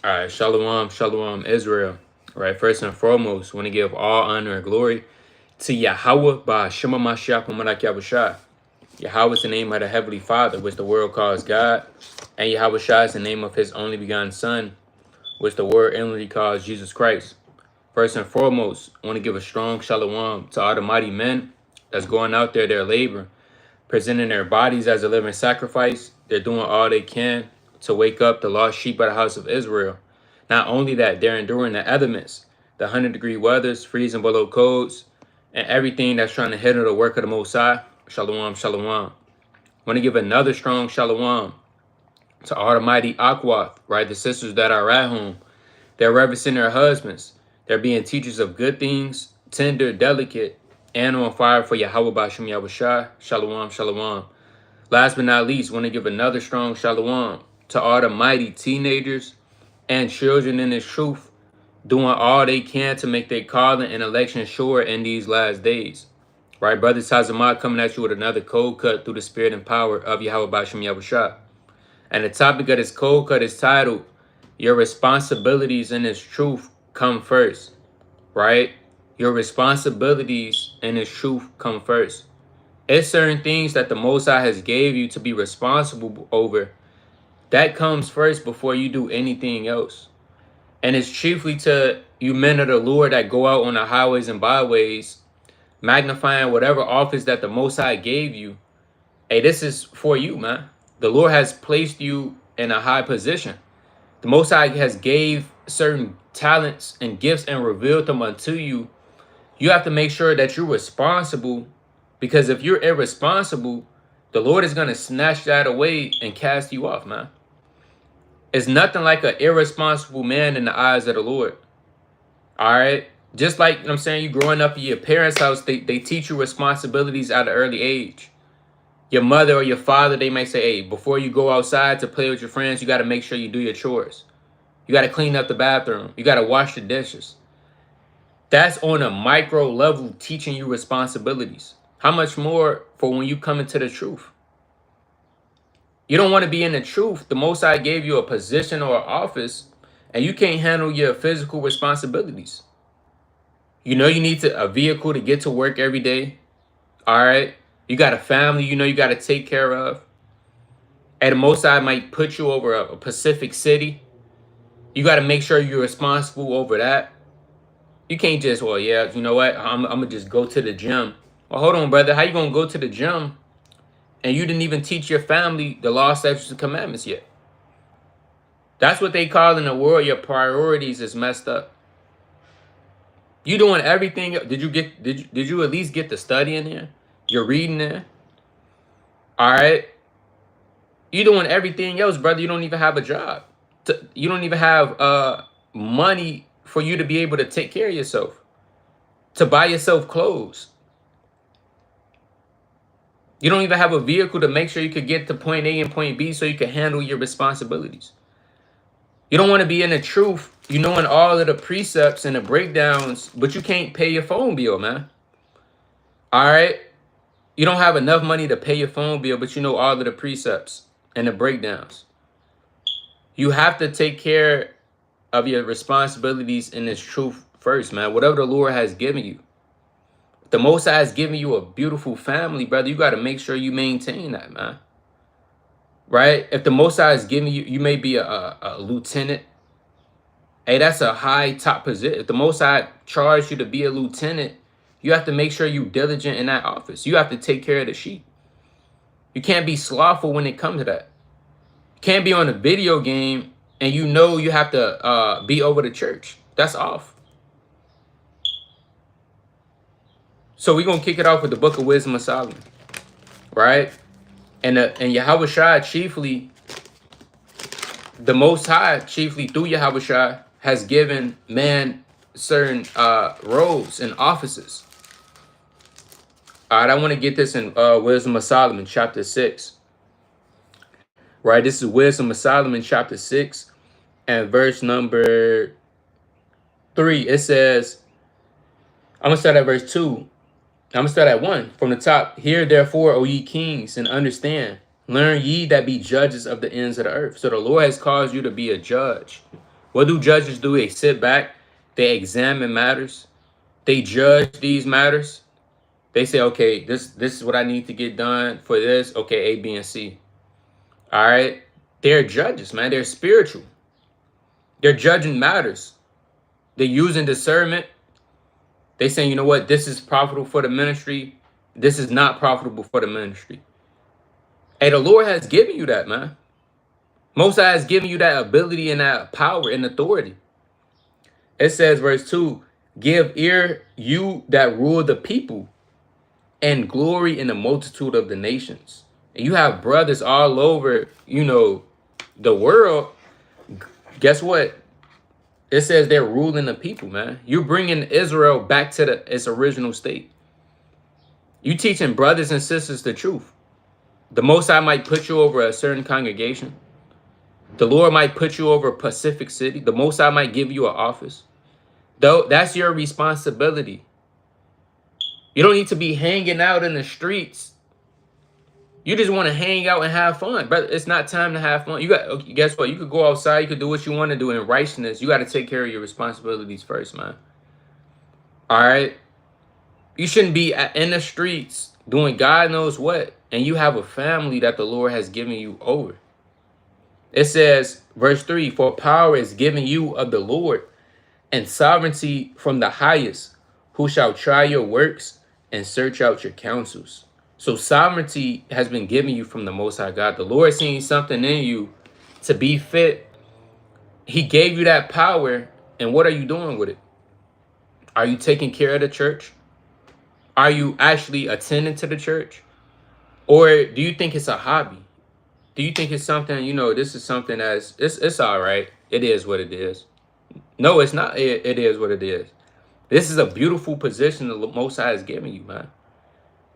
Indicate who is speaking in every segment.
Speaker 1: All right, shalom, shalom, Israel. All right, first and foremost, want to give all honor and glory to Yahweh by Shema Mashiach Mamalak Yahushua. Yahweh is the name of the Heavenly Father, which the world calls God, and Yahushua is the name of His only begotten Son, which the world inwardly calls Jesus Christ. First and foremost, I want to give a strong shalom to all the mighty men that's going out there, their labor, presenting their bodies as a living sacrifice. They're doing all they can to wake up the lost sheep of the house of Israel. Not only that, they're enduring the elements, the 100-degree weathers, freezing below codes, and everything that's trying to hinder the work of the Most High. Shalom, shalom. I want to give another strong shalom to all the mighty Akwath, right? The sisters that are at home. They're reverencing their husbands. They're being teachers of good things, tender, delicate, and on fire for Yahweh Bashem Yahushua. Shalom, shalom. Last but not least, want to give another strong shalom to all the mighty teenagers and children in this truth, doing all they can to make their calling and election sure in these last days. Right, Brother Tazamah coming at you with another cold cut through the spirit and power of Yahweh Bashem Yahushua. And the topic of this cold cut is titled, Your Responsibilities in This Truth Come First. Right? Your responsibilities in this truth come first. It's certain things that the Most High has gave you to be responsible over. That comes first before you do anything else. And it's chiefly to you men of the Lord that go out on the highways and byways, magnifying whatever office that the Most High gave you. Hey, this is for you, man. The Lord has placed you in a high position. The Most High has gave certain talents and gifts and revealed them unto you. You have to make sure that you're responsible, because if you're irresponsible, the Lord is going to snatch that away and cast you off, man. It's nothing like an irresponsible man in the eyes of the Lord. All right? Just like, you know what I'm saying, you growing up in your parents' house, they teach you responsibilities at an early age. Your mother or your father, they may say, hey, before you go outside to play with your friends, you got to make sure you do your chores. You got to clean up the bathroom. You got to wash the dishes. That's on a micro level teaching you responsibilities. How much more for when you come into the truth? You don't want to be in the truth. The Most High gave you a position or an office, and you can't handle your physical responsibilities. You know you need a vehicle to get to work every day. All right? You got a family you know you got to take care of. And the Most High might put you over a Pacific city. You got to make sure you're responsible over that. You can't just, well, yeah, you know what? I'm going to just go to the gym. Well, hold on, brother. How you going to go to the gym and you didn't even teach your family the law, statutes, and commandments yet? That's what they call in the world your priorities is messed up. You doing everything. Did you at least get the study in there? You're reading there. All right. You doing everything else, brother. You don't even have a job. You don't even have money for you to be able to take care of yourself, to buy yourself clothes. You don't even have a vehicle to make sure you could get to point A and point B so you can handle your responsibilities. You don't want to be in the truth, you knowing all of the precepts and the breakdowns, but you can't pay your phone bill, man. All right? You don't have enough money to pay your phone bill, but you know all of the precepts and the breakdowns. You have to take care of your responsibilities in this truth first, man. Whatever the Lord has given you. The Most High has given you a beautiful family, brother. You got to make sure you maintain that, man. Right? If the Most High is giving you, you may be a lieutenant. Hey, that's a high top position. If the Most High charged you to be a lieutenant, you have to make sure you're diligent in that office. You have to take care of the sheep. You can't be slothful when it comes to that. You can't be on a video game and you know you have to be over the church. That's off. So we're going to kick it off with the Book of Wisdom of Solomon. Right? And Yahweh Shai chiefly, the Most High chiefly through Yahweh Shai has given man certain roles and offices. All right, I want to get this in Wisdom of Solomon, chapter 6. Right, this is Wisdom of Solomon, chapter 6, and verse number 3. It says, I'm going to start at verse 2. I'm going to start at 1 from the top. Hear therefore, O ye kings, and understand. Learn ye that be judges of the ends of the earth. So the Lord has caused you to be a judge. What do judges do? They sit back, they examine matters, they judge these matters. They say, okay, this is what I need to get done for this. Okay, A, B, and C. All right. They're judges, man. They're spiritual. They're judging matters. They're using discernment. They saying, you know what, this is profitable for the ministry. This is not profitable for the ministry. Hey, the Lord has given you that, man. Most High has given you that ability and that power and authority. It says, verse 2, give ear, you that rule the people, and glory in the multitude of the nations. And you have brothers all over, the world. Guess what? It says they're ruling the people, man. You're bringing Israel back to its original state. You teaching brothers and sisters the truth. The Most High might put you over a certain congregation. The Lord might put you over Pacific City. The Most High might give you an office. Though that's your responsibility. You don't need to be hanging out in the streets. You just want to hang out and have fun, but it's not time to have fun. Guess what? You could go outside. You could do what you want to do in righteousness. You got to take care of your responsibilities first, man. All right. You shouldn't be in the streets doing God knows what, and you have a family that the Lord has given you over. It says, verse 3, for power is given you of the Lord, and sovereignty from the highest, who shall try your works and search out your counsels. So sovereignty has been given you from the Most High God. The Lord seeing something in you to be fit. He gave you that power, and what are you doing with it? Are you taking care of the church? Are you actually attending to the church? Or do you think it's a hobby? Do you think it's something, this is something it's all right. It is what it is. No, it's not. It is what it is. This is a beautiful position the Most High has given you, man.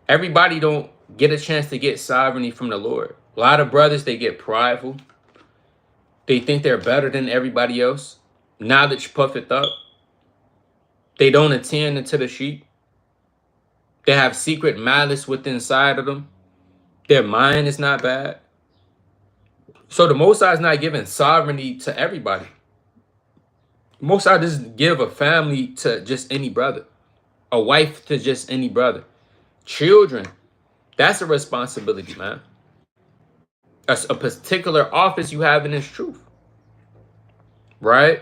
Speaker 1: Everybody don't get a chance to get sovereignty from the Lord. A lot of brothers, they get prideful. They think they're better than everybody else. Knowledge puffeth up. They don't attend to the sheep. They have secret malice within inside of them. Their mind is not bad. So the Most High is not giving sovereignty to everybody. The Most High doesn't give a family to just any brother. A wife to just any brother. Children, that's a responsibility, man. A particular office you have in this truth. Right?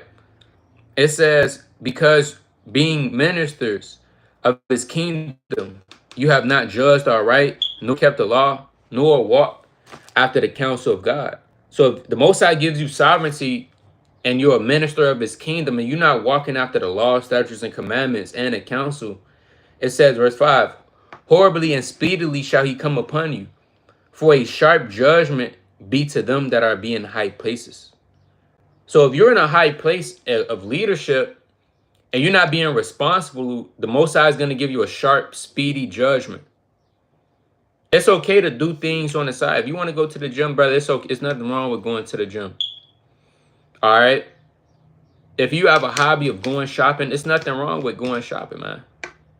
Speaker 1: It says, because being ministers of his kingdom, you have not judged aright, nor kept the law, nor walked after the counsel of God. So if the Most High gives you sovereignty and you're a minister of his kingdom and you're not walking after the law, statutes, and commandments and the counsel, it says, verse 5, horribly and speedily shall he come upon you, for a sharp judgment be to them that are be in high places. So if you're in a high place of leadership and you're not being responsible, the Most High is going to give you a sharp, speedy judgment. It's okay to do things on the side. If you want to go to the gym, brother, it's okay. It's nothing wrong with going to the gym. All right. If you have a hobby of going shopping, it's nothing wrong with going shopping, man.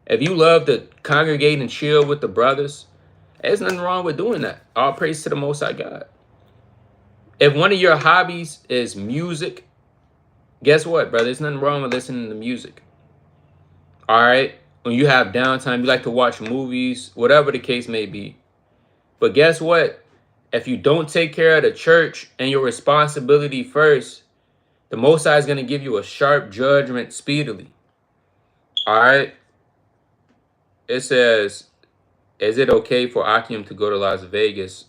Speaker 1: If you love to congregate and chill with the brothers, there's nothing wrong with doing that. All praise to the Most High God. If one of your hobbies is music, guess what, brother? There's nothing wrong with listening to music. All right. When you have downtime, you like to watch movies, whatever the case may be. But guess what? If you don't take care of the church and your responsibility first, the Most High is going to give you a sharp judgment speedily. All right. It says, is it okay for Akim to go to Las Vegas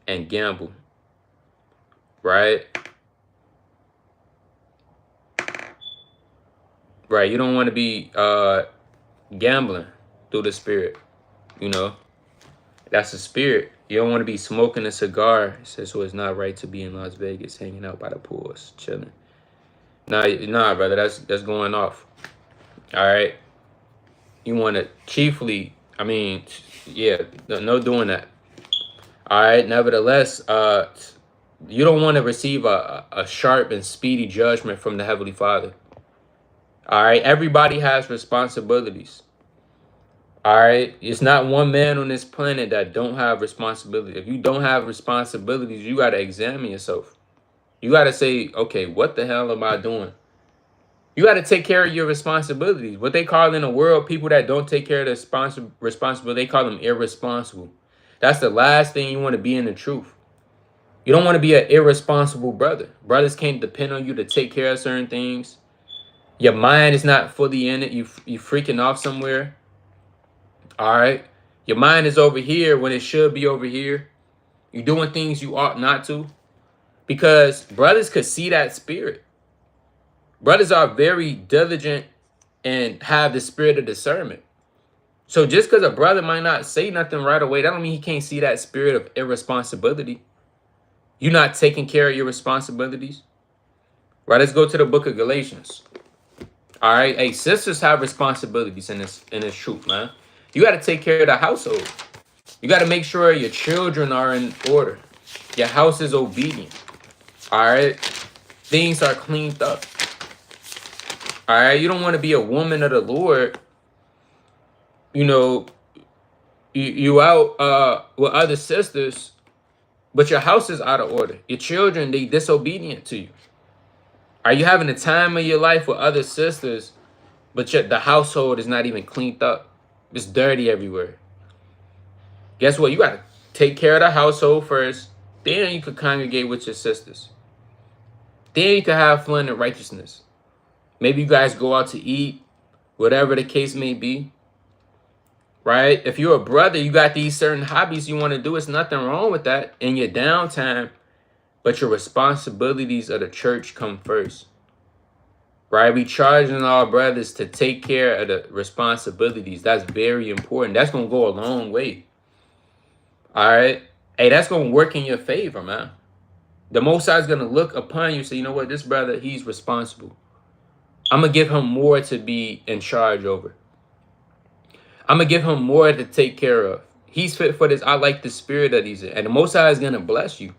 Speaker 1: and gamble? Right? Right. You don't want to be gambling through the spirit. That's the spirit. You don't want to be smoking a cigar. It says, so it's not right to be in Las Vegas hanging out by the pools, chilling. Nah, brother, that's going off. All right. You want to chiefly, no doing that. All right. Nevertheless, you don't want to receive a sharp and speedy judgment from the Heavenly Father. All right. Everybody has responsibilities. All right. It's not one man on this planet that don't have responsibility. If you don't have responsibilities, you got to examine yourself. You got to say, okay, what the hell am I doing? You got to take care of your responsibilities. What they call in the world, people that don't take care of their responsibility, they call them irresponsible. That's the last thing you want to be in the truth. You don't want to be an irresponsible brother. Brothers can't depend on you to take care of certain things. Your mind is not fully in it. You freaking off somewhere. All right. Your mind is over here when it should be over here. You're doing things you ought not to. Because brothers could see that spirit. Brothers are very diligent and have the spirit of discernment. So just because a brother might not say nothing right away, that don't mean he can't see that spirit of irresponsibility. You're not taking care of your responsibilities. Right, let's go to the book of Galatians. All right. Hey, sisters have responsibilities in this truth, man. You got to take care of the household. You got to make sure your children are in order. Your house is obedient. All right. Things are cleaned up. All right. You don't want to be a woman of the Lord. You know, you out with other sisters, but your house is out of order. Your children, they disobedient to you. Are you having a time of your life with other sisters, but the household is not even cleaned up? It's dirty everywhere. Guess what? You got to take care of the household first. Then you could congregate with your sisters. Then you can have fun in righteousness. Maybe you guys go out to eat, whatever the case may be. Right? If you're a brother, you got these certain hobbies you want to do. It's nothing wrong with that in your downtime. But your responsibilities of the church come first. Right? We charging our brothers to take care of the responsibilities. That's very important. That's going to go a long way. All right? Hey, that's going to work in your favor, man. The Most High is going to look upon you and say, you know what? This brother, he's responsible. I'm going to give him more to be in charge over. I'm going to give him more to take care of. He's fit for this. I like the spirit that he's in. And the Most High is going to bless you.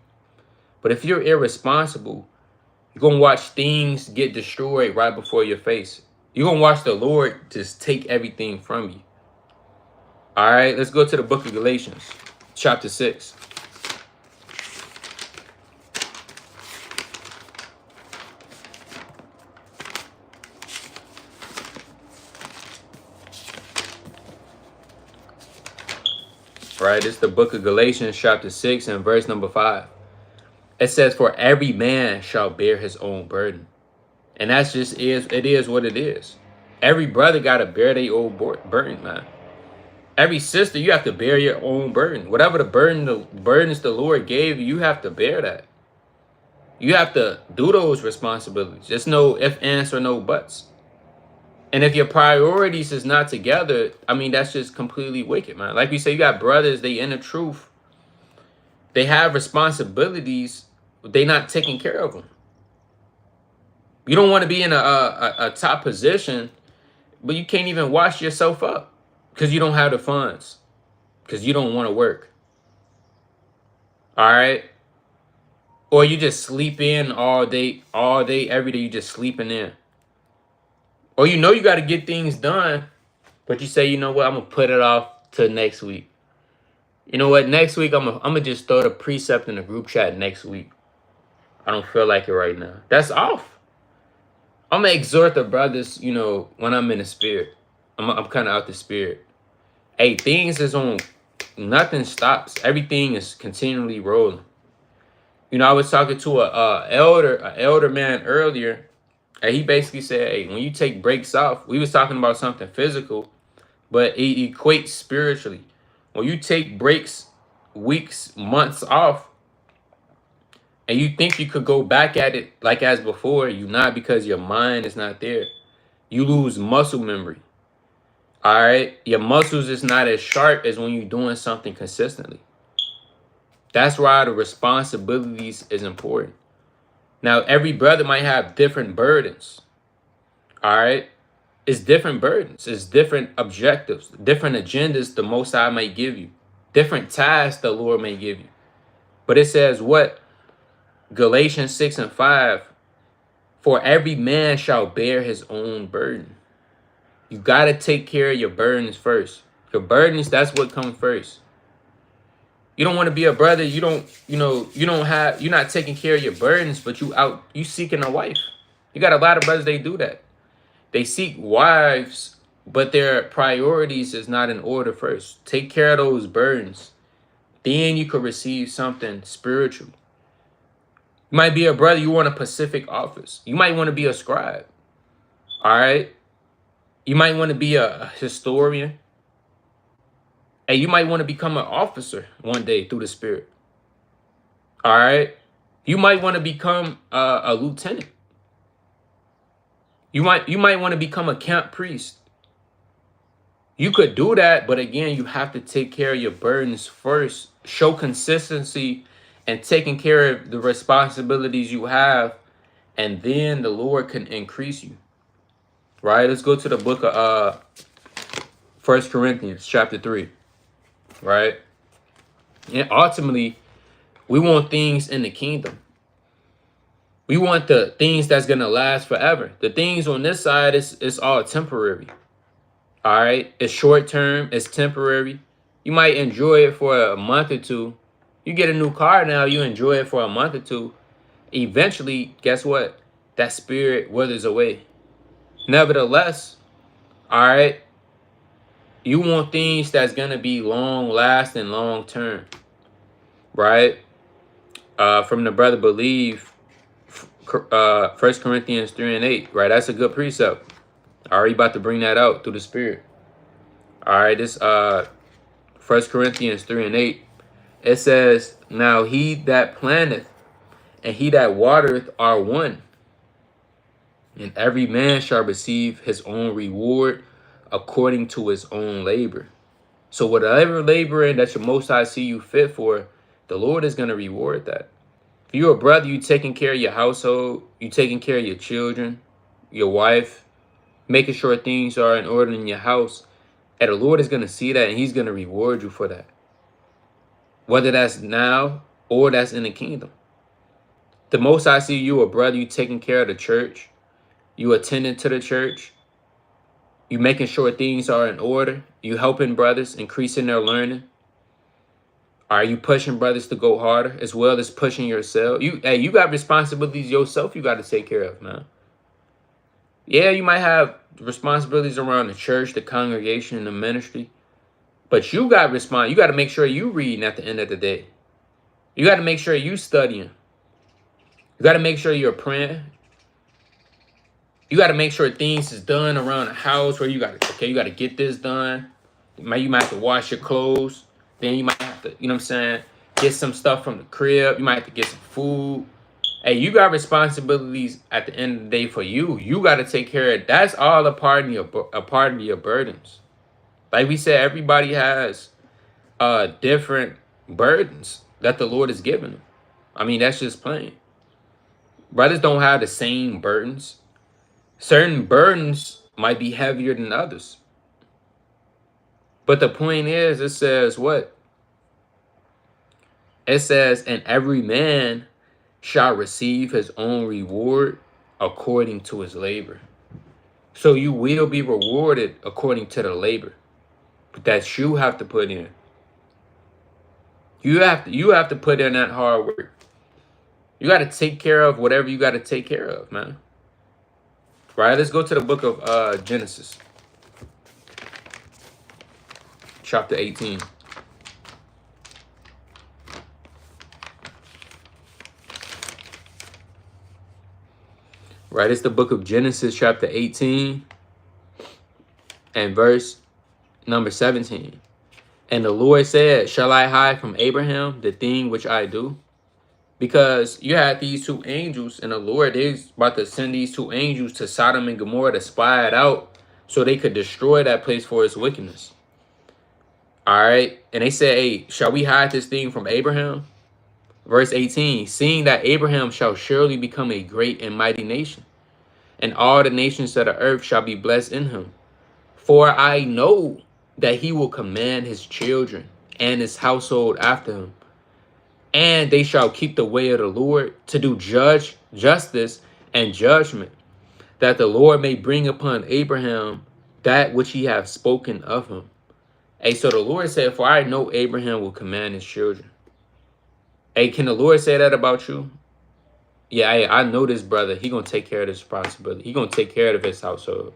Speaker 1: But if you're irresponsible, you're going to watch things get destroyed right before your face. You're going to watch the Lord just take everything from you. All right, let's go to the book of Galatians, chapter 6. Right, it's the book of Galatians, chapter 6, and verse number 5. It says, for every man shall bear his own burden. And that's just it is what it is. Every brother got to bear their own burden, man. Every sister, you have to bear your own burden. Whatever the burdens the Lord gave you, you have to bear that. You have to do those responsibilities. There's no if, ands, or no buts. And if your priorities is not together, I mean, that's just completely wicked, man. Like we say, you got brothers, they in the truth. They have responsibilities, but they not taking care of them. You don't want to be in a top position, but you can't even wash yourself up because you don't have the funds, because you don't want to work. All right? Or you just sleep in all day, every day. You just sleeping in. Or you know you got to get things done, but you say, you know what, I'm going to put it off till next week. You know what, next week I'm gonna just throw the precept in the group chat next week. I don't feel like it right now. That's off. I'm going to exhort the brothers, you know, when I'm in the spirit. I'm kind of out the spirit. Hey, things is on, nothing stops. Everything is continually rolling. You know, I was talking to an elder man earlier, and he basically said, hey, when you take breaks off, we was talking about something physical, but it equates spiritually. When you take breaks, weeks, months off, and you think you could go back at it like as before, you not, because your mind is not there. You lose muscle memory. All right? Your muscles is not as sharp as when you're doing something consistently. That's why the responsibilities is important. Now, every brother might have different burdens. All right? It's different burdens. It's different objectives, different agendas the Most High might give you, different tasks the Lord may give you. But it says what? Galatians 6 and 5, for every man shall bear his own burden. You got to take care of your burdens first. Your burdens, that's what comes first. You don't want to be a brother. You don't, you're not taking care of your burdens, but you seeking a wife. You got a lot of brothers, they do that. They seek wives, but their priorities is not in order first. Take care of those burdens. Then you could receive something spiritual. You might be a brother, you want a Pacific office. You might want to be a scribe. All right. You might want to be a historian. And you might want to become an officer one day through the Spirit. All right. You might want to become a lieutenant. You might want to become a camp priest. You could do that, but again, you have to take care of your burdens first. Show consistency and taking care of the responsibilities you have, and then the Lord can increase you. Right? Let's go to the book of 1 Corinthians chapter 3. Right? And ultimately, we want things in the kingdom. We want the things that's going to last forever. The things on this side, it's all temporary. All right? It's short term. It's temporary. You might enjoy it for a month or two. You get a new car now, you enjoy it for a month or two. Eventually, guess what? That spirit withers away. Nevertheless, all right, you want things that's going to be long lasting, long term. Right? From the brother Believe, 1 Corinthians 3 and 8. Right? That's a good precept. Already about to bring that out through the Spirit. All right, this 1 Corinthians 3 and 8. It says, now he that planteth and he that watereth are one, and every man shall receive his own reward according to his own labor. So whatever laboring that your Most High see you fit for, the Lord is going to reward that. If you're a brother, you taking care of your household, you taking care of your children, your wife, making sure things are in order in your house, and the Lord is going to see that, and he's going to reward you for that. Whether that's now or that's in the kingdom. The Most I see you a brother, you taking care of the church, you attending to the church, you making sure things are in order, you helping brothers, increasing their learning. Are you pushing brothers to go harder as well as pushing yourself? You got responsibilities yourself you got to take care of, man. Yeah, you might have responsibilities around the church, the congregation, and the ministry. But you got to make sure you reading at the end of the day. You got to make sure you studying. You got to make sure you're praying. You got to make sure things is done around the house where you got to get this done. You might have to wash your clothes. Then you might have to, you know what I'm saying, get some stuff from the crib. You might have to get some food. Hey, you got responsibilities at the end of the day for you. You got to take care of it. That's all a part of your burdens. Like we said, everybody has different burdens that the Lord has given them. I mean, that's just plain. Brothers don't have the same burdens. Certain burdens might be heavier than others. But the point is, it says what? It says, and every man shall receive his own reward according to his labor. So you will be rewarded according to the labor that you have to put in. You have to put in that hard work. You got to take care of whatever you got to take care of, man. Right? Let's go to the book of Genesis. Chapter 18. Right? It's the book of Genesis, chapter 18, and verse number 17. And the Lord said, shall I hide from Abraham the thing which I do? Because you had these two angels, and the Lord is about to send these two angels to Sodom and Gomorrah to spy it out so they could destroy that place for its wickedness. All right. And they said, hey, shall we hide this thing from Abraham? Verse 18, seeing that Abraham shall surely become a great and mighty nation, and all the nations of the earth shall be blessed in him. For I know that he will command his children and his household after him, and they shall keep the way of the Lord to do justice and judgment, that the Lord may bring upon Abraham that which he hath spoken of him. Hey, so the Lord said, for I know Abraham will command his children. Hey, can the Lord say that about you? Yeah, hey, I know this brother. He gonna take care of this responsibility. He gonna take care of his household.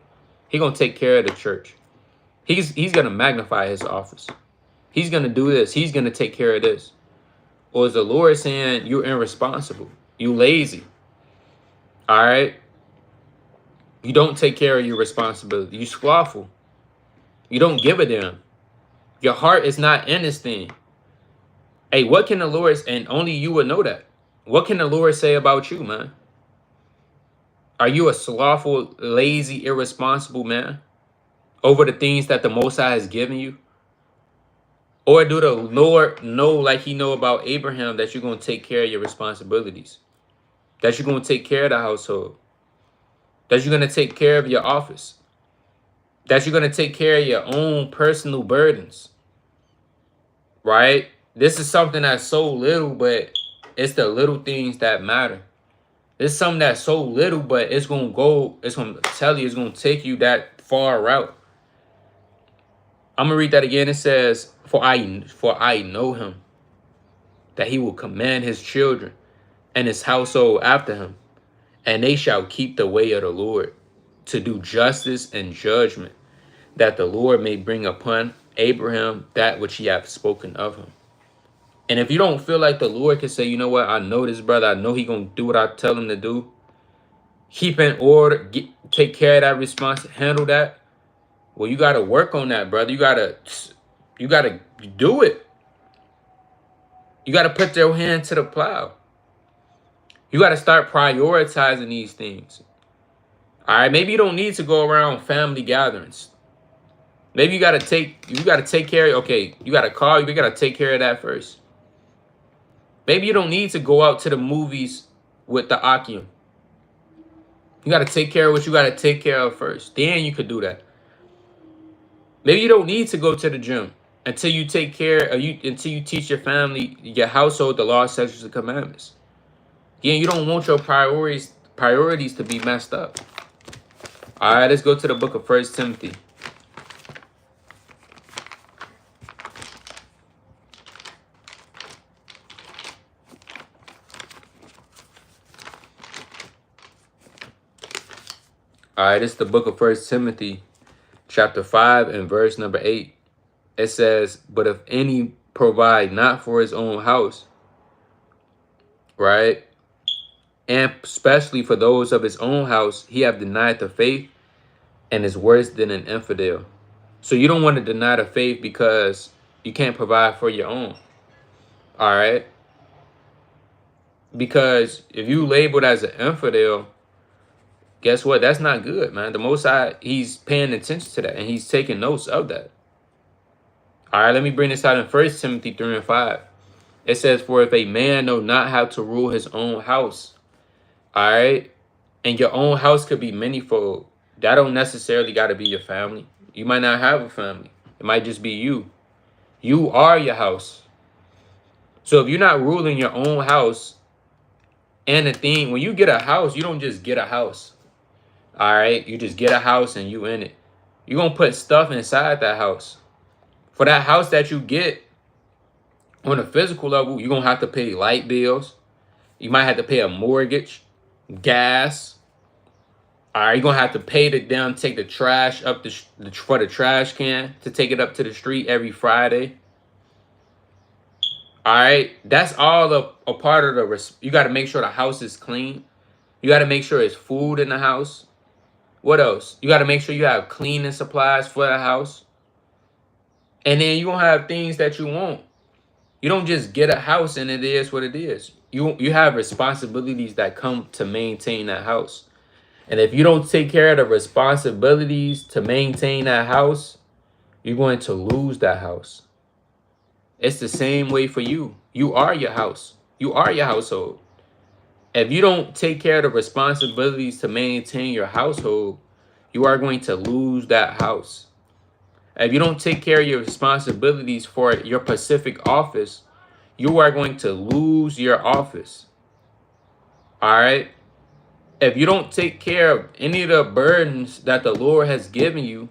Speaker 1: He gonna take care of the church. He's gonna magnify his office. He's gonna do this. He's gonna take care of this. Or is the Lord saying you're irresponsible? You lazy. All right. You don't take care of your responsibility. You slothful. You don't give a damn. Your heart is not in this thing. Hey, what can the Lord, and only you would know that. What can the Lord say about you, man? Are you a slothful, lazy, irresponsible man over the things that the Most High has given you? Or do the Lord know, like he know about Abraham, that you're going to take care of your responsibilities? That you're going to take care of the household? That you're going to take care of your office? That you're going to take care of your own personal burdens? Right? This is something that's so little, but it's the little things that matter. It's something that's so little, but it's going to go, it's going to tell you, it's going to take you that far out. I'm going to read that again. It says, for I know him, that he will command his children and his household after him, and they shall keep the way of the Lord, to do justice and judgment, that the Lord may bring upon Abraham that which he hath spoken of him. And if you don't feel like the Lord can say, you know what, I know this brother, I know he gonna do what I tell him to do, keep in order, take care of that response, handle that. Well, you gotta work on that, brother. You gotta do it. You gotta put your hand to the plow. You gotta start prioritizing these things. All right, maybe you don't need to go around family gatherings. Maybe you gotta take care of, okay, you gotta call, you gotta take care of that first. Maybe you don't need to go out to the movies with the Akim. You got to take care of what you got to take care of first. Then you could do that. Maybe you don't need to go to the gym until you take care of until you teach your family, your household, the law, statutes, and commandments. Again, you don't want your priorities to be messed up. All right, let's go to the book of 1 Timothy. All right, it's the book of 1 Timothy, chapter 5 and verse number 8. It says, but if any provide not for his own house, right, and especially for those of his own house, he have denied the faith and is worse than an infidel. So you don't want to deny the faith because you can't provide for your own. All right. Because if you labeled as an infidel, guess what? That's not good, man. The Most High, he's paying attention to that and he's taking notes of that. All right, let me bring this out in 1 Timothy 3 and 5. It says, for if a man know not how to rule his own house, all right, and your own house could be manyfold. That don't necessarily got to be your family. You might not have a family. It might just be you. You are your house. So if you're not ruling your own house, and the thing, when you get a house, you don't just get a house. All right, you just get a house and you in it. You're going to put stuff inside that house. For that house that you get, on a physical level, you're going to have to pay light bills. You might have to pay a mortgage, gas. All right, you're going to have to pay take the trash up for the trash can to take it up to the street every Friday. All right, that's all a part of the, you got to make sure the house is clean. You got to make sure there's food in the house. What else? You got to make sure you have cleaning supplies for the house. And then you're going to have things that you want. You don't just get a house and it is what it is. You have responsibilities that come to maintain that house. And if you don't take care of the responsibilities to maintain that house, you're going to lose that house. It's the same way for you. You are your house. You are your household. If you don't take care of the responsibilities to maintain your household, you are going to lose that house. If you don't take care of your responsibilities for your specific office, you are going to lose your office. All right? If you don't take care of any of the burdens that the Lord has given you,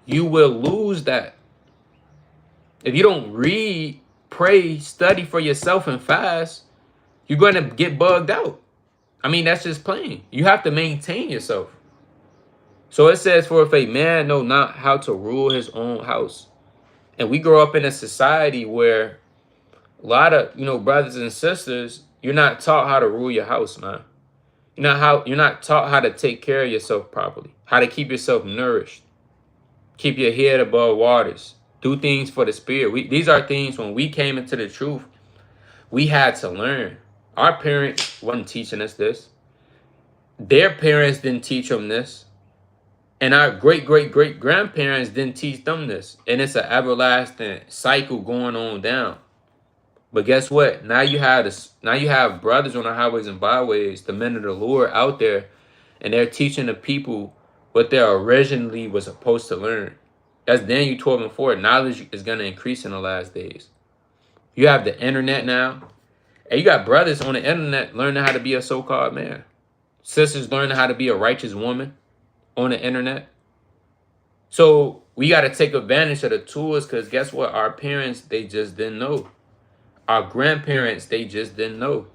Speaker 1: you will lose that. If you don't read pray, study for yourself and fast, you're going to get bugged out. I mean, that's just plain. You have to maintain yourself. So it says, for if a man know not how to rule his own house. And we grow up in a society where a lot of, brothers and sisters, you're not taught how to rule your house, man. You're not taught how to take care of yourself properly, how to keep yourself nourished, keep your head above waters, do things for the spirit. These are things when we came into the truth, we had to learn. Our parents wasn't teaching us this. Their parents didn't teach them this. And our great-great-great-grandparents didn't teach them this. And it's an everlasting cycle going on down. But guess what? Now you have brothers on the highways and byways, the men of the Lord out there, and they're teaching the people what they originally was supposed to learn. That's Daniel 12:4. Knowledge is going to increase in the last days. You have the internet now. And you got brothers on the internet learning how to be a so-called man. Sisters learning how to be a righteous woman on the internet. So we got to take advantage of the tools, because guess what? Our parents, they just didn't know. Our grandparents, they just didn't know.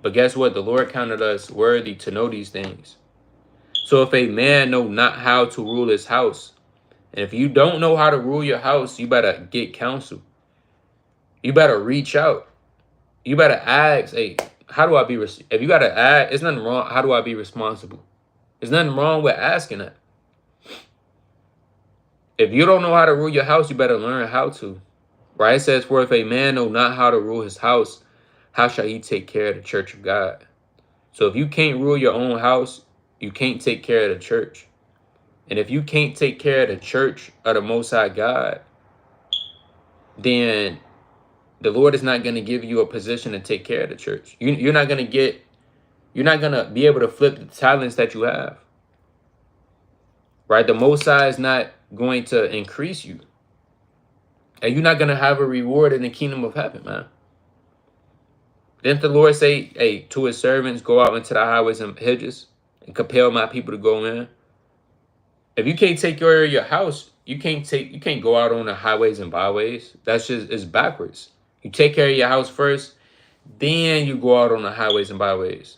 Speaker 1: But guess what? The Lord counted us worthy to know these things. So if a man know not how to rule his house, and if you don't know how to rule your house, you better get counsel. You better reach out. You better ask, hey, how do I be, if you got to ask, it's nothing wrong. How do I be responsible? There's nothing wrong with asking that. If you don't know how to rule your house, you better learn how to. Right? It says, for if a man know not how to rule his house, how shall he take care of the church of God? So if you can't rule your own house, you can't take care of the church. And if you can't take care of the church of the Most High God, then the Lord is not going to give you a position to take care of the church. You're not going to be able to flip the talents that you have. Right? The Most High is not going to increase you. And you're not going to have a reward in the kingdom of heaven, man. Didn't the Lord say, hey, to his servants, go out into the highways and hedges and compel my people to go in? If you can't take care of your house, you can't go out on the highways and byways. It's backwards. You take care of your house first, then you go out on the highways and byways.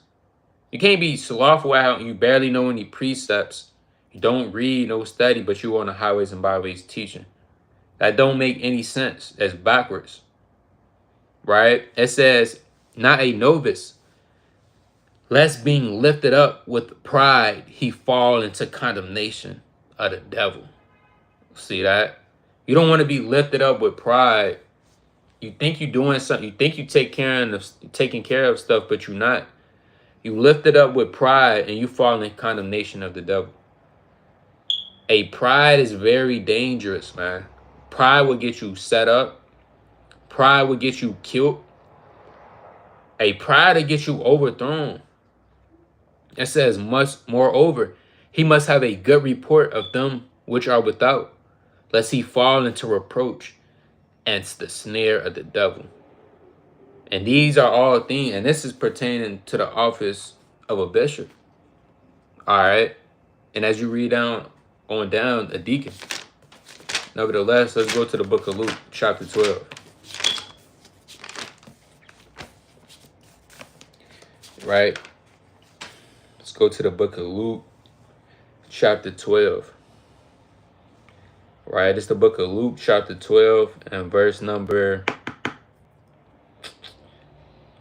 Speaker 1: You can't be slothful out and you barely know any precepts. You don't read, no study, but you on the highways and byways teaching. That don't make any sense. That's backwards. Right? It says, not a novice, lest being lifted up with pride, he fall into condemnation of the devil. See that? You don't want to be lifted up with pride. You think you're doing something. You think you taking care of stuff, but you're not. You lift it up with pride and you fall in condemnation of the devil. A pride is very dangerous, man. Pride will get you set up. Pride will get you killed. A pride will get you overthrown. It says, moreover, he must have a good report of them which are without, lest he fall into reproach and the snare of the devil. And these are all things, and this is pertaining to the office of a bishop. All right. And as you read down, a deacon. Nevertheless, let's go to the book of Luke, chapter 12. Right? Let's go to the book of Luke, chapter 12. Right? It's the book of Luke, chapter 12, and verse number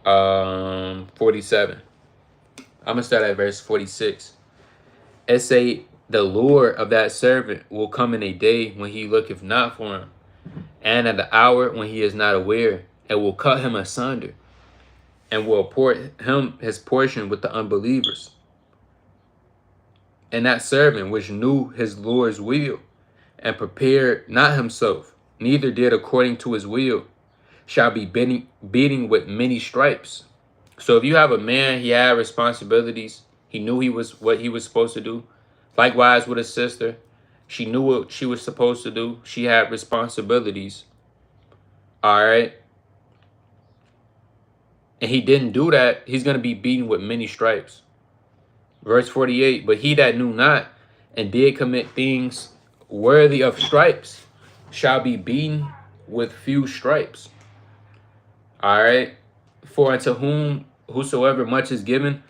Speaker 1: 47. I'm going to start at verse 46. It say, the Lord of that servant will come in a day when he looketh not for him, and at the hour when he is not aware, and will cut him asunder, and will apport him his portion with the unbelievers. And that servant which knew his Lord's will, and prepared not himself, neither did according to his will, shall be beating with many stripes. So if you have a man, he had responsibilities. He knew what he was supposed to do. Likewise with a sister, she knew what she was supposed to do. She had responsibilities. All right. And he didn't do that. He's going to be beaten with many stripes. Verse 48, but he that knew not and did commit things worthy of stripes shall be beaten with few stripes. All right. For unto whosoever much is given,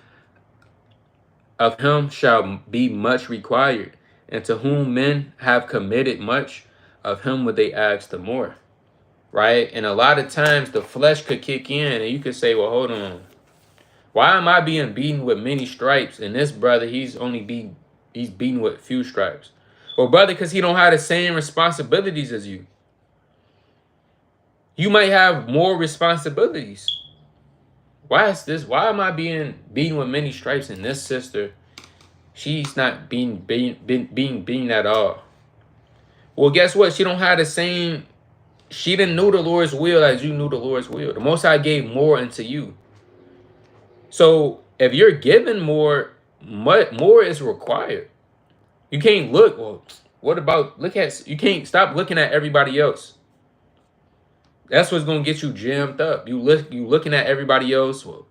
Speaker 1: of him shall be much required. And to whom men have committed much, of him would they ask the more. Right? And a lot of times the flesh could kick in and you could say, well, hold on. Why am I being beaten with many stripes? And this brother, he's beaten with few stripes. Well, brother, because he don't have the same responsibilities as you. You might have more responsibilities. Why is this? Why am I being beaten with many stripes? And this sister, she's not being beaten at all. Well, guess what? She don't have the same. She didn't know the Lord's will as you knew the Lord's will. The Most High gave more unto you. So if you're given more, more is required. You can't look. Well, what about look at? You can't stop looking at everybody else. That's what's gonna get you jammed up. You looking at everybody else. Well,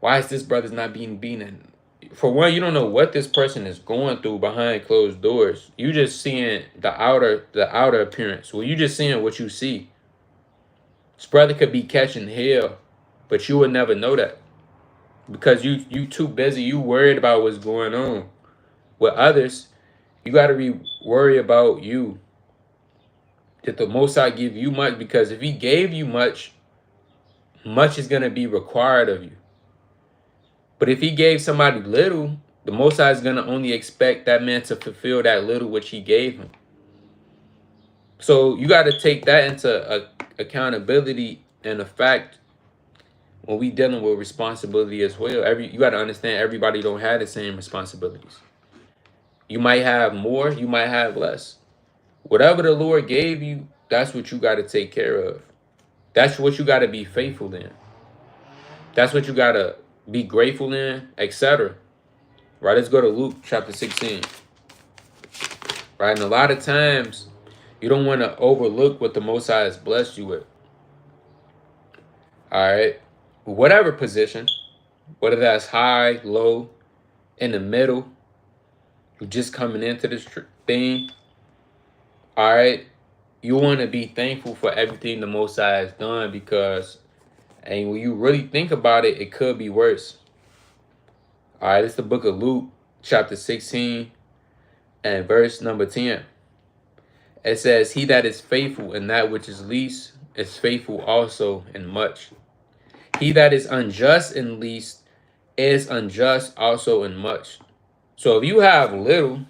Speaker 1: why is this brother's not being beaten? For one, you don't know what this person is going through behind closed doors. You just seeing the outer appearance. Well, you just seeing what you see. This brother could be catching hell, but you would never know that because you too busy. You worried about what's going on with others. You got to be worried about you. That the Most High give you much, because if He gave you much, much is gonna be required of you. But if He gave somebody little, the Most High is going to only expect that man to fulfill that little which He gave him. So you got to take that into accountability and the fact when we dealing with responsibility as well. You got to understand everybody don't have the same responsibilities. You might have more, you might have less. Whatever the Lord gave you, that's what you got to take care of. That's what you got to be faithful in. That's what you got to be grateful in, etc. Right, let's go to Luke chapter 16. Right, and a lot of times you don't want to overlook what the Most High has blessed you with. All right, whatever position, whether that's high, low, in the middle, you're just coming into this thing. All right, you want to be thankful for everything the Most High has done, because, and when you really think about it, it could be worse. All right, it's the book of Luke, chapter 16, and verse number 10. It says, "He that is faithful in that which is least is faithful also in much. He that is unjust in least is unjust also in much." So if you have little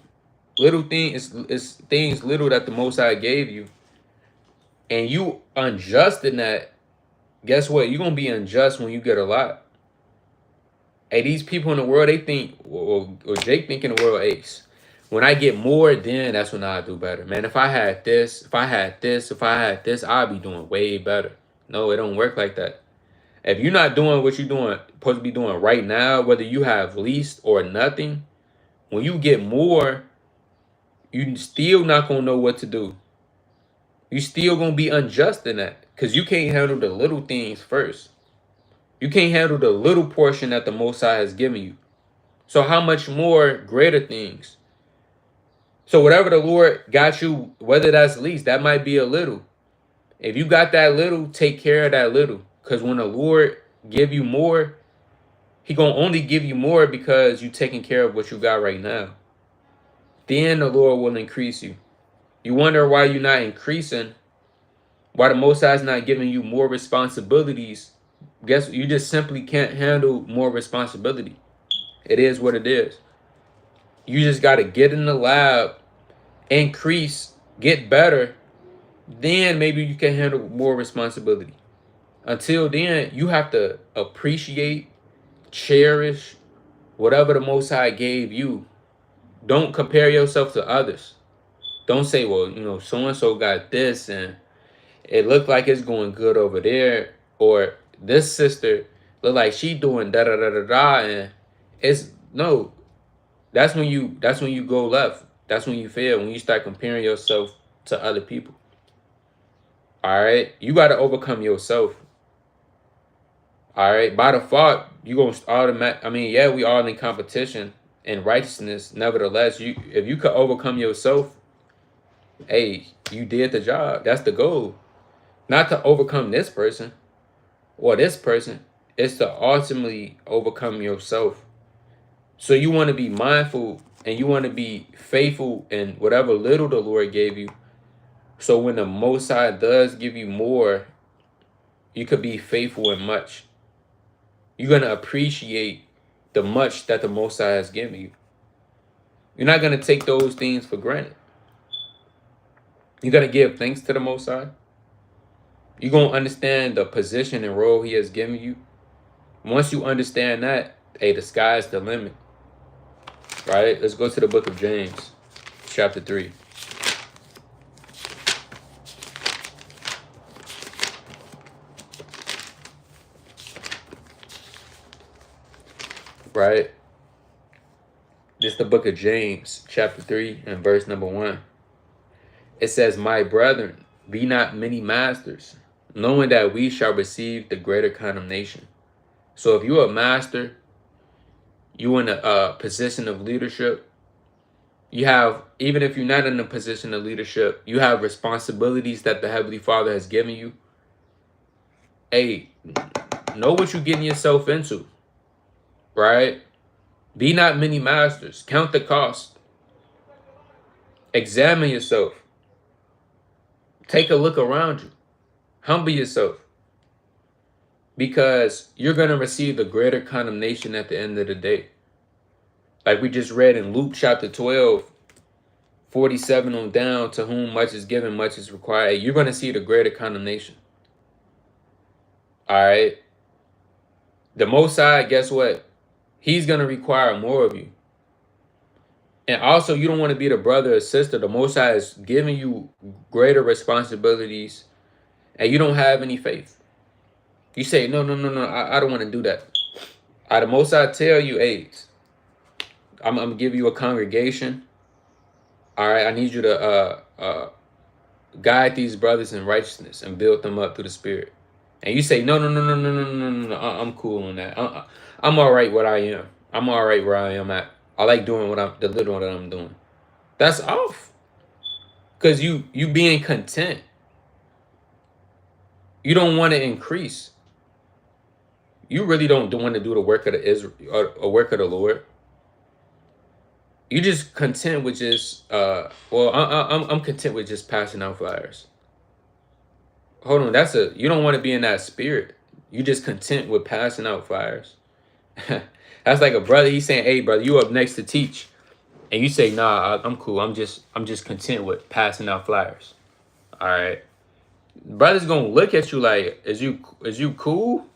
Speaker 1: things, it's things little that the Most High gave you, and you unjust in that, guess what? You're going to be unjust when you get a lot. Hey, these people in the world, they think, or Jake think in the world, ace. When I get more, then that's when I'll do better. Man, if I had this, I'd be doing way better. No, it don't work like that. If you're not doing what you're doing, supposed to be doing right now, whether you have least or nothing, when you get more, you still not going to know what to do. You still going to be unjust in that, because you can't handle the little things first. You can't handle the little portion that the Most High has given you. So how much more greater things? So whatever the Lord got you, whether that's least, that might be a little. If you got that little, take care of that little. Because when the Lord give you more, He going to only give you more because you taking care of what you got right now. Then the Lord will increase you. You wonder why you're not increasing, why the Most High is not giving you more responsibilities. Guess you just simply can't handle more responsibility. It is what it is. You just got to get in the lab, increase, get better. Then maybe you can handle more responsibility. Until then, you have to appreciate, cherish whatever the Most High gave you. Don't compare yourself to others. Don't say, well, so-and-so got this and it looked like it's going good over there. Or this sister look like she doing da-da-da-da-da. And it's, no. That's when you go left. That's when you fail, when you start comparing yourself to other people. All right? You got to overcome yourself. All right? By default, you going to automatic. I mean, yeah, we all in competition in righteousness. Nevertheless, if you could overcome yourself, hey, you did the job. That's the goal. Not to overcome this person. or this person. It's to ultimately overcome yourself. So you want to be mindful and you want to be faithful in whatever little the Lord gave you. So when the Most High does give you more, you could be faithful in much. You're going to appreciate the much that the Most High has given you. You're not going to take those things for granted. You're going to give thanks to the Most High. You're going to understand the position and role He has given you. Once you understand that, hey, the sky's the limit. Right? Let's go to the book of James, chapter 3. Right? This is the book of James, chapter 3, and verse number 1. It says, "My brethren, be not many masters, knowing that we shall receive the greater condemnation." So if you're a master, you in a position of leadership, you have, even if you're not in a position of leadership, you have responsibilities that the Heavenly Father has given you. Hey, know what you're getting yourself into, right? Be not many masters. Count the cost. Examine yourself. Take a look around you. Humble yourself. Because you're going to receive the greater condemnation at the end of the day. Like we just read in Luke chapter 12, 47 on down, to whom much is given, much is required. You're going to see the greater condemnation. All right. The Most High, guess what? He's going to require more of you. And also, you don't want to be the brother or sister. The Most High is giving you greater responsibilities and you don't have any faith. You say, no, I don't want to do that. The Most High tell you, hey, I'm going to give you a congregation. All right, I need you to guide these brothers in righteousness and build them up through the Spirit. And you say, no, I'm cool on that. I'm all right where I am. I'm all right where I am at. I like doing the little that I'm doing. That's off. Because you being content. You don't want to increase. You really don't want to do the work of the Israel or work of the Lord. You just content with just I'm content with just passing out flyers. Hold on, you don't want to be in that spirit. You just content with passing out flyers. That's like a brother. He's saying, "Hey, brother, you up next to teach," and you say, "Nah, I'm cool. I'm just content with passing out flyers." All right, brother's gonna look at you like, "Is you cool?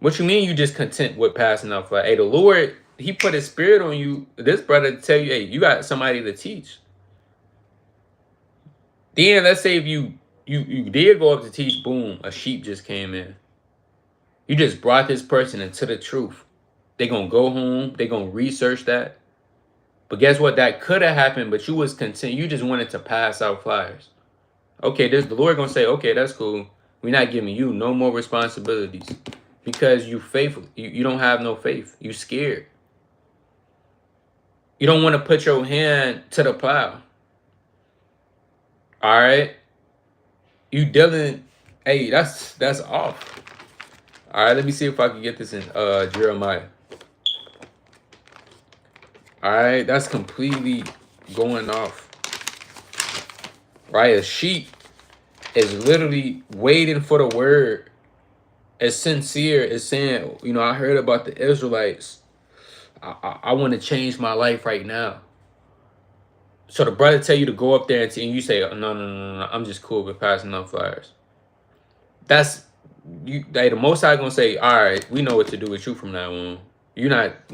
Speaker 1: What you mean you just content with passing out flyers?" Hey, the Lord, He put His Spirit on you. This brother to tell you, "Hey, you got somebody to teach." Then let's say if you did go up to teach, boom, a sheep just came in. You just brought this person into the truth. They're going to go home. They're going to research that. But guess what? That could have happened, but you was content. You just wanted to pass out flyers. Okay, the Lord going to say, okay, that's cool. We're not giving you no more responsibilities because you faithful. You don't have no faith. You scared. You don't want to put your hand to the plow. All right? You dealing, hey, that's off. All right, let me see if I can get this in Jeremiah. All right, that's completely going off. Right, a sheep is literally waiting for the word. As sincere as saying, I heard about the Israelites. I want to change my life right now. So the brother tell you to go up there and you say, oh, no, I'm just cool with passing out flyers. That's you. The Most High gonna say, all right, we know what to do with you from now on. You're not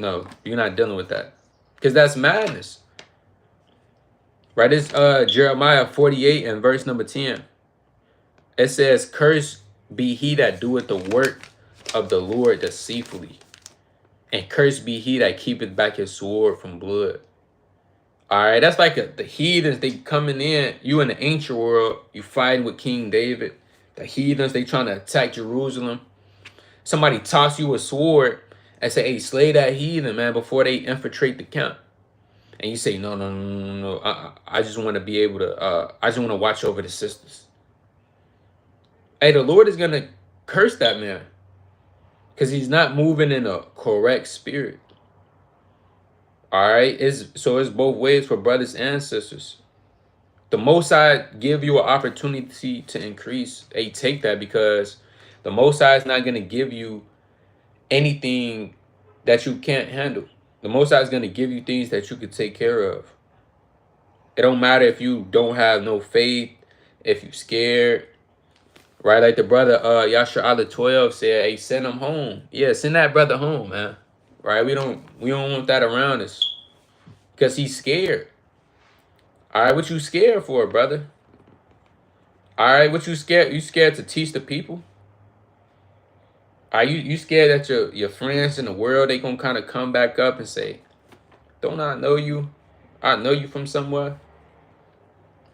Speaker 1: dealing with that, because that's madness. Right? It's Jeremiah 48 and verse number 10. It says, "Cursed be he that doeth the work of the Lord deceitfully, and cursed be he that keepeth back his sword from blood." All right, that's like the heathens. They coming in. You in the ancient world. You fighting with King David. The heathens, they trying to attack Jerusalem. Somebody toss you a sword and say, "Hey, slay that heathen, man," before they infiltrate the camp. And you say, no. I just want to be able to. I just want to watch over the sisters. Hey, the Lord is gonna curse that man. Because he's not moving in a correct spirit. All right? So it's both ways for brothers and sisters. The Most High give you an opportunity to increase. Hey, take that, because the Most High is not going to give you anything that you can't handle. The Most High is going to give you things that you could take care of. It don't matter if you don't have no faith, if you scared, right? Like the brother Yasha Allah 12 said, hey, send him home. Yeah, send that brother home, man. Right? We don't want that around us. Because he's scared. All right, what you scared for, brother? All right, what you scared? You scared to teach the people? Are you scared that your friends in the world, they gonna kind of come back up and say, don't I know you? I know you from somewhere.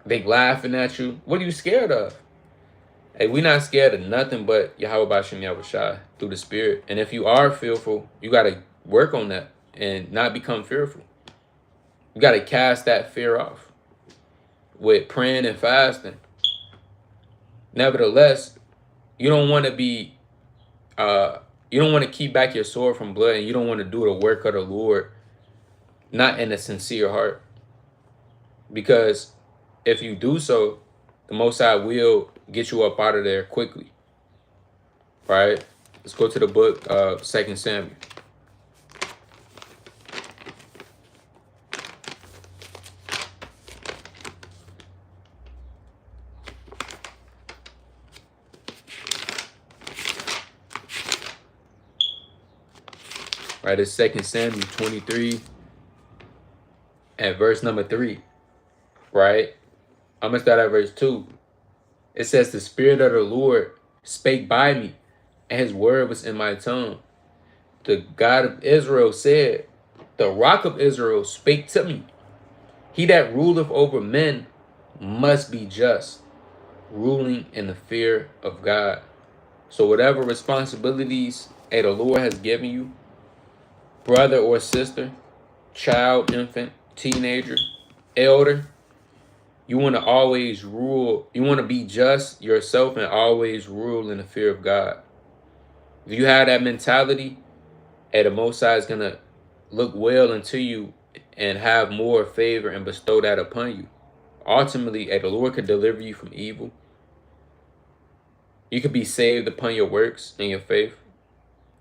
Speaker 1: They laughing at you. What are you scared of? Hey, we not scared of nothing but Yahweh Bashem Yahushai through the Spirit. And if you are fearful, you got to work on that and not become fearful. You got to cast that fear off with praying and fasting. Nevertheless, you don't want to be, you don't want to keep back your sword from blood, and you don't want to do the work of the Lord not in a sincere heart. Because if you do so, the Most High will get you up out of there quickly. Right? Let's go to the book of 2 Samuel. Right, it's 2 Samuel 23 and verse number 3. Right? I'm going to start at verse 2. It says, the Spirit of the Lord spake by me, and his word was in my tongue. The God of Israel said, the rock of Israel spake to me. He that ruleth over men must be just, ruling in the fear of God. So whatever responsibilities the Lord has given you, brother or sister, child, infant, teenager, elder, you want to always rule. You want to be just yourself and always rule in the fear of God. If you have that mentality, the Most High is going to look well into you and have more favor and bestow that upon you. Ultimately, the Lord could deliver you from evil. You could be saved upon your works and your faith.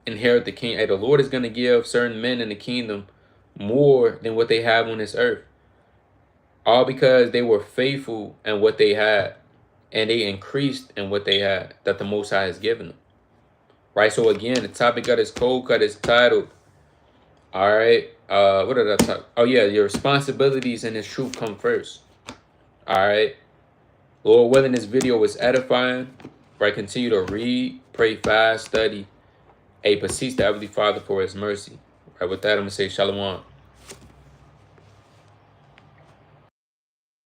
Speaker 1: Inherit the kingdom. The Lord is going to give certain men in the kingdom more than what they have on this earth. All because they were faithful in what they had, and they increased in what they had that the Most High has given them. Right? So again, the topic of this cold cut is titled, all right, what did I talk? Oh yeah, your responsibilities in this truth come first. All right. Lord willing, this video was edifying. Right? Continue to read, pray, fast, study. Beseech the Heavenly Father for his mercy. Right? With that, I'm going to say shalom.